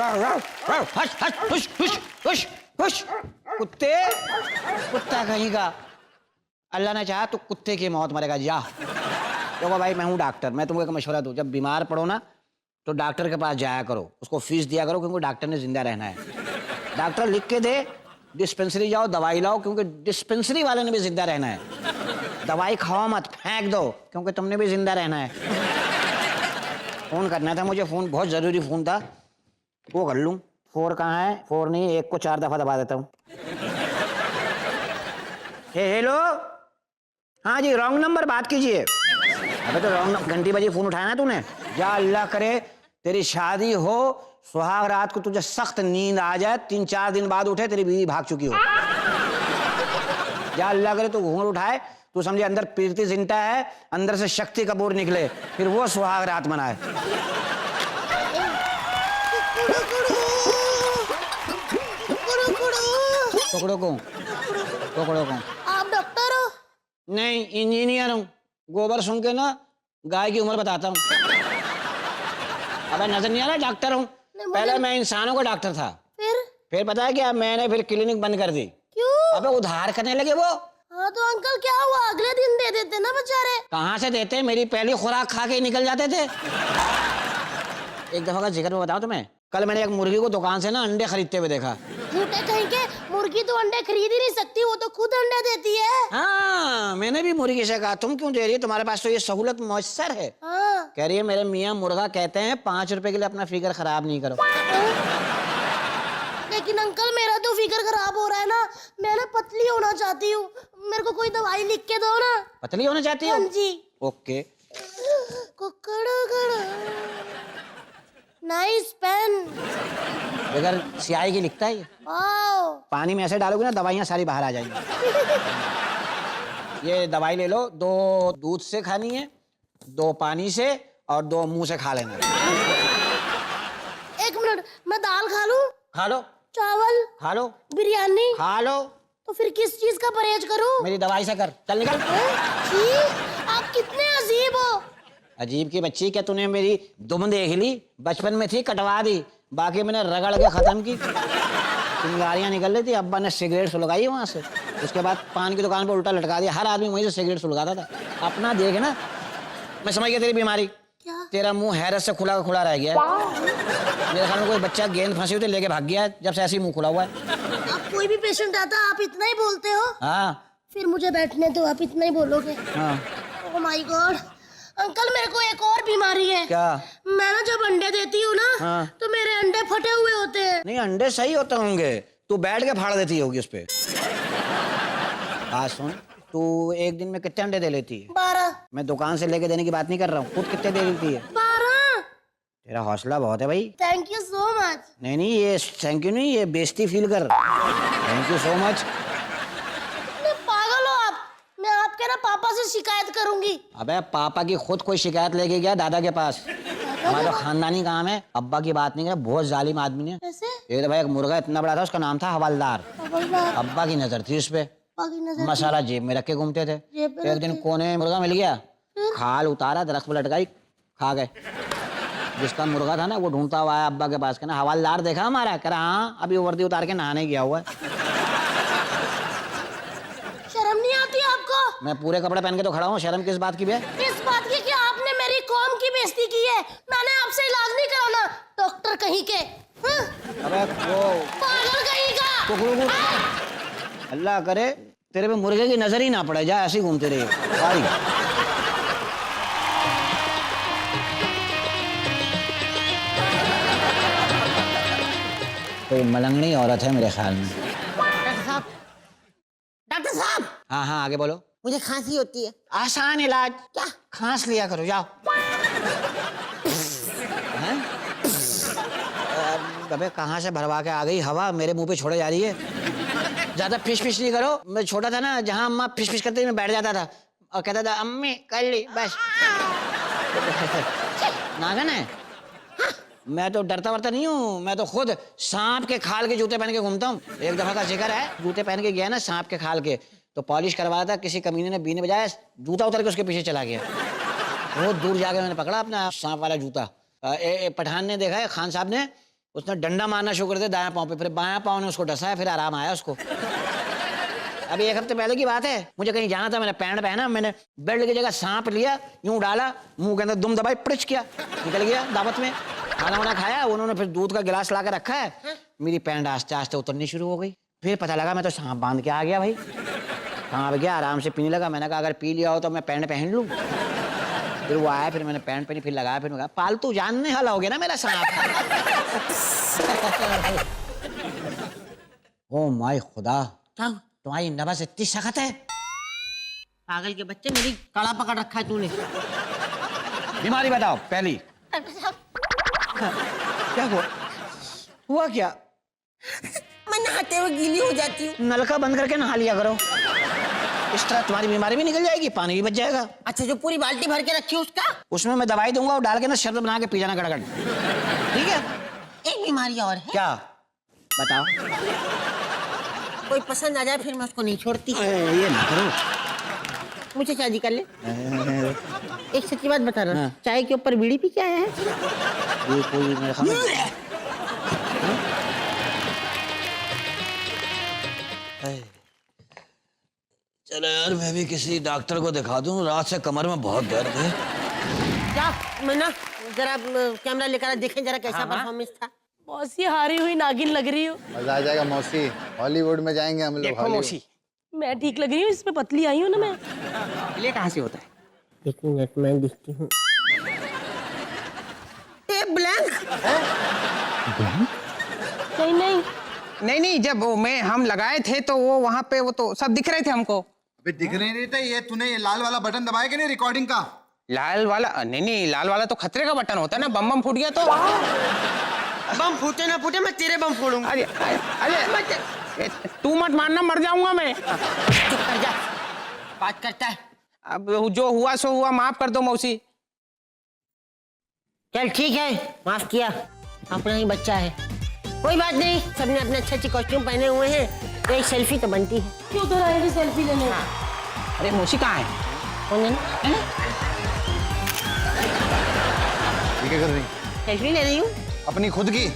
Hush hush हुश हुश हुश हुश। कुत्ते, कुत्ता कहीं का, अल्लाह ने चाहा तो कुत्ते की मौत मरेगा। जा देखो भाई, मैं हूँ डॉक्टर, मैं तुमको एक मशवरा दूं, जब बीमार पड़ो ना तो डॉक्टर के पास जाया करो, उसको फीस दिया करो, क्योंकि डॉक्टर ने जिंदा रहना है। डॉक्टर लिख के दे डिस्पेंसरी जाओ दवाई लाओ, क्योंकि डिस्पेंसरी वाले ने भी जिंदा रहना है। दवाई खाओ मत, फेंक दो, क्योंकि तुमने भी जिंदा रहना है। फोन करना था मुझे, फोन बहुत जरूरी फोन था, वो कर लूं। 4 कहाँ है? 4 नहीं, 1 को 4 दफा दबा देता हूँ। हेलो, हाँ जी, रॉन्ग नंबर, बात कीजिए। अबे तो रॉन्ग घंटी बजी, फोन उठाया ना तूने। या अल्लाह करे तेरी शादी हो, सुहाग रात को तुझे सख्त नींद आ जाए, 3-4 दिन बाद उठे तेरी बीवी भाग चुकी हो। या अल्लाह करे तू घूंघट उठाए, तू समझे अंदर प्रीति जिंटा है, अंदर से शक्ति कपूर निकले, फिर वो सुहाग रात मनाए। पकड़ो को, पकड़ो को। आप डॉक्टर हो? नहीं, इंजीनियर हूँ। गोबर सूंघ के ना गाय की उम्र बताता हूँ। अबे नजर नहीं आ रहा, डॉक्टर हूँ। पहले मैं इंसानों का डॉक्टर था, फिर पता है क्या, मैंने फिर क्लिनिक बंद कर दी। क्यों? अबे उधार करने लगे वो। हाँ तो अंकल क्या हुआ, अगले दिन दे देते ना बेचारे। कहाँ से देते, मेरी पहली खुराक खा के ही निकल जाते थे। एक दफा का जिक्र में बताऊं तुम्हें, कल मैंने एक मुर्गी को दुकान से ना अंडे खरीदते हुए देखा। झूठे कहीं के, मुर्गी तो अंडे खरीद ही नहीं सकती, वो तो खुद अंडे देती है। हाँ, मैंने भी मुर्गी से कहा तुम क्यों दे रही है, तुम्हारे पास तो ये सहूलत मौसर है। हाँ। कह रही है मेरे मियाँ मुर्गा कहते हैं 5 रुपए के लिए अपना फिगर खराब नहीं करो। लेकिन अंकल मेरा तो फिगर खराब हो रहा है ना, मैं ना पतली होना चाहती हूँ, मेरे को कोई दवाई लिख के दो ना। पतली होना चाहती हो? हाँ जी। ओके। Nice pen. बगैर स्याही की लिखता है ये। वाओ। पानी में ऐसे डालोगे ना दवाइयाँ सारी बाहर आ जाएंगी। ये दवाई ले लो, 2 दूध से खानी है, 2 पानी से और 2 मुंह से खा लेना। 1 मिनट, मैं दाल खा लूं? खा लो। चावल खा लो। बिरयानी खा लो। तो फिर किस चीज का परहेज करूं? मेरी दवाई से कर, चल निकल। छी, आप कितने अजीब हो। अजीब की बच्ची, क्या तूने मेरी दुम देख ली? बचपन में थी, कटवा दी, बाकी मैंने रगड़ के खत्म की। चिंगारियां निकल रही थी, अब्बा ने सिगरेट सुलगाई वहां से, उसके बाद पान की दुकान पर उल्टा लटका दिया, हर आदमी वहीं से सिगरेट सुलगाता था। अपना देख ना, मैं समझ गया तेरी बीमारी। क्या? तेरा मुंह हैरत से खुला खुला रह गया है। मेरे ख्याल में कोई बच्चा गेंद फंसी हुई थी लेके भाग गया है, जब से ऐसे ही मुंह खुला हुआ है। आप कोई भी पेशेंट आता आप इतना ही बोलते हो? हाँ। फिर मुझे बैठने दो, आप इतना ही बोलोगे। हाँ। ओह माय गॉड अंकल, मेरे को एक और बीमारी है। क्या? मैं ना जब अंडे देती हूँ ना, हाँ। तो मेरे अंडे फटे हुए होते हैं। नहीं, अंडे सही होते होंगे, तू बैठ के फाड़ देती होगी उस पे। बात सुन, तू एक दिन में कितने अंडे दे लेती है? 12। मैं दुकान से लेके देने की बात नहीं कर रहा हूँ, खुद कितने दे लेती है? 12। तेरा हौसला बहुत है भाई। Thank you so much. नहीं, ये थैंक यू नहीं, ये बेइज्जती फील कर। Thank you so much. पागल हो आप, मैं आपके ना पापा से शिकायत करूंगी। अबे पापा की खुद कोई शिकायत लेके गया दादा के पास, हमारा खानदानी काम है, अब्बा की बात नहीं कर, बहुत जालिम आदमी है। कैसे? एक दफा एक मुर्गा इतना बड़ा था, उसका नाम था हवलदार। अब्बा की नजर थी उस पे, मसाला जेब में रख के घूमते थे। एक दिन कोने में मुर्गा मिल गया, खाल उतारा, दरख्त पर लटकाई, खा गए। जिसका मुर्गा था ना वो ढूंढता हुआ आया अब्बा के पास, कहना हवलदार देखा हमारा? कह रहा हाँ, अभी वर्दी उतार के नहाने गया हुआ है। शर्म नहीं आती आपको? मैं पूरे कपड़े पहन के तो खड़ा हूँ, शर्म किस बात की बे? इस बात की कि आपने मेरी कौम की बेइज्जती की है। मैंने आपसे इलाज नहीं कराना, डॉक्टर कहीं के। हाँ? अबे वो पागल कहीं का। अल्लाह करे तेरे पे मुर्गे की नजर ही ना पड़े, जा ऐसे ही घूमते रहिए। कोई मलंगड़ी औरत है मेरे ख्याल में। डॉक्टर साहब, डॉक्टर साहब। हाँ हाँ, आगे बोलो। मुझे खांसी होती है। आसान इलाज, क्या? खांस लिया करो, जाओ। अबे कहाँ से भरवा के आ गई हवा, मेरे मुंह पे छोड़े जा रही है। ज्यादा फिश फिश नहीं करो। मैं छोटा था ना, जहाँ अम्मा फिश फिश करती मैं बैठ जाता था और कहता था अम्मी कर ली बस। नागन है। मैं तो डरता वरता नहीं हूँ, मैं तो खुद सांप के खाल के जूते पहन के घूमता हूँ। एक दफा का जिक्र है, जूते पहन के गया ना सांप के खाल के, तो पॉलिश करवाया था, किसी कमीने ने बीने बजाया, जूता उतर के उसके पीछे चला गया। बहुत दूर जाके मैंने पकड़ा अपना सांप वाला जूता। पठान ने देखा है, खान साहब ने, उसने डंडा मारना शुरू कर दिया दायां पाँव पे, फिर बायां पाँव ने उसको डसाया, फिर आराम आया उसको। अभी 1 हफ्ते पहले की बात है, मुझे कहीं जाना था, मैंने पैंट पहना, मैंने बेल्ट की जगह सांप लिया, यूं डाला, मुंह के अंदर दुम दबाई, पिच किया, निकल गया दावत में। खाना वाना खाया, उन्होंने फिर दूध का गिलास ला के रखा है, मेरी पैंट आस्ते आस्ते उतरनी शुरू हो गई। फिर पता लगा मैं तो सांप बांध के आ गया भाई। सांप गया, आराम से पीने लगा। मैंने कहा अगर पी लिया हो तो मैं पैंट पहन लूँ। फिर वो आया, फिर मैंने पैंट पहनी, फिर लगाया, फिर मैं कहा पालतू जानने वाला हो गया ना मेरा सांप। ओ माय खुदा, तुम्हारी नब्ज इतनी सख्त है। पागल के बच्चे, मेरी कड़ा पकड़ रखा है तूने। बीमारी बताओ पहली। क्या हुआ क्या? मैं नहाते हुए गीली हो जाती हूँ। नलका बंद करके नहा लिया करो, इस तरह तुम्हारी बीमारी भी निकल जाएगी, पानी भी बच जाएगा। अच्छा, जो पूरी बाल्टी भर के रखी है उसका? उसमें मैं दवाई दूंगा और डाल के ना शरबत बना के पी जाना गड़गड़, ठीक है? एक बीमारी और है। क्या बताओ? कोई पसंद आ जाए फिर मैं उसको नहीं छोड़ती। ये ना करो। मुझे शादी कर ले। एक सच्ची बात बता रहा, चाय के ऊपर बीड़ी पी के आया है? ये कोई मेरे ख्याल चलो यार, मैं भी किसी डॉक्टर को दिखा दूं, रात से कमर में बहुत दर्द है। क्या मैं ना जरा कैमरा लेकर देखें जरा कैसा परफॉर्मेंस था। मौसी हारी हुई नागिन लग रही हो। मजा आ जाएगा मौसी, हॉलीवुड में जाएंगे हम लोग। देखो मौसी, मैं ठीक लग रही हूँ, इसमें पतली आई हूँ ना मैं। ये कहाँ से होता है? 1 मिनट में दिखती हूँ। ब्लैंक? नहीं नहीं नहीं, जब हम लगाए थे तो वो वहाँ पे वो तो सब दिख रहे थे हमको। अबे दिख नहीं थे ये, तूने ये लाल वाला बटन दबाया कि नहीं रिकॉर्डिंग का? लाल वाला? नहीं, लाल वाला तो खतरे का बटन होता है ना, बम फूट गया तो। बम फूटे ना फूटे, मैं तेरे बम फोड़ूंगा। अरे तू मत मारना, मर जाऊंगा मैं। चुप कर जा, बात करता है। अब जो हुआ सो हुआ, माफ कर दो मौसी। चल ठीक है, माफ किया, अपना ही बच्चा है, कोई बात नहीं। सबने अपने अच्छे कॉस्ट्यूम पहने हुए हैं, तो एक सेल्फी तो बनती है। क्यों तो रहेगी सेल्फी लेने? अरे मौसी कहाँ है? कौन है? ये क्या कर रही? सेल्फी ले रही हूँ अपनी खुद की।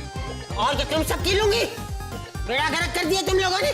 और क्या, तुम सबकी लूंगी? बेड़ा गर्क कर दिया तुम लोगों ने।